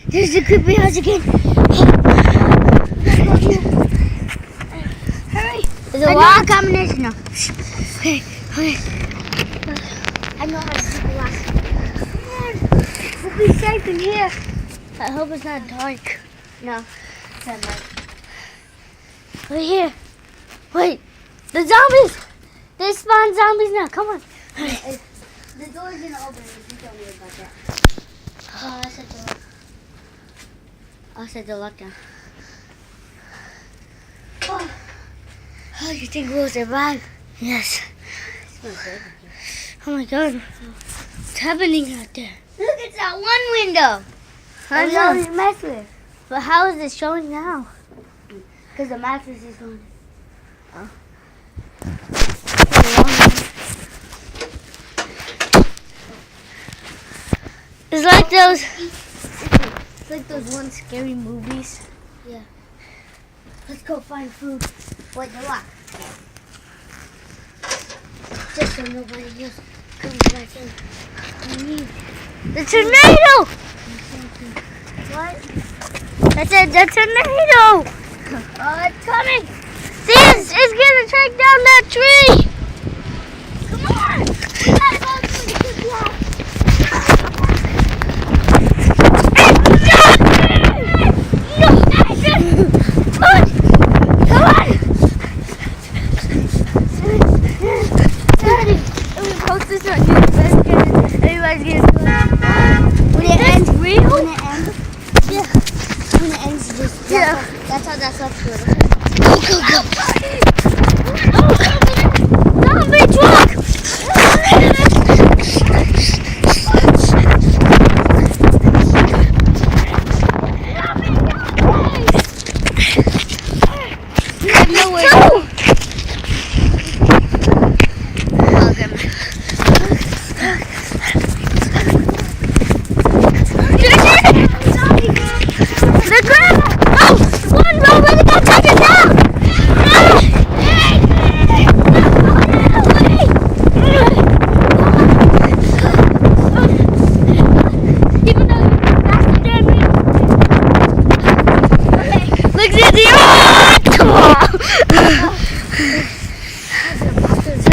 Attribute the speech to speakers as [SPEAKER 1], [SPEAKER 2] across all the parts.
[SPEAKER 1] There's the creepy house again. Hurry. There's a lot of combination now. Okay. I know how to keep the lock. Come on. We'll be safe in here. I hope it's not dark. No. It's not dark. We're here. Wait. The zombies. They spawn zombies now. Come on. The door's gonna open. You told me about that. Oh, I set the lock. I set the lockdown. Oh, you think we'll survive? Yes. Oh my God. What's happening out there? Look, it's that one window. I know. It's messed with. But how is it showing now? Because the mattress is on. Oh. It's like those. It's like those one scary movies. Yeah. Let's go find food. Wait, the lock. Just so nobody else comes back in. The tornado! What? I said the tornado! Oh, it's coming! See, it's gonna take down that tree! Come on! We gotta go through the creepy house! Come on! Post this on YouTube. Everybody's gonna do it. When it ends, real? When it ends? Yeah. When it ends, just that's how that's up to it. Go, go, go. Zombie truck!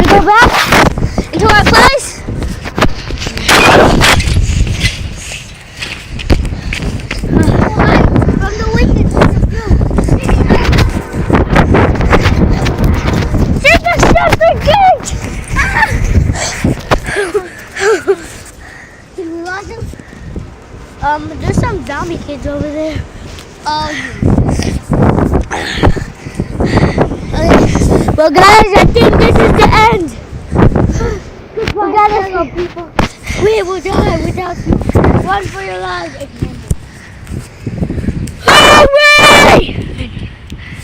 [SPEAKER 1] Go back into our place. From the window. Take us shut the gate. Did we lose them? There's some zombie kids over there. Oh. Well, guys, I think this is the end. We gotta go, people. We will die without you. Run for your lives.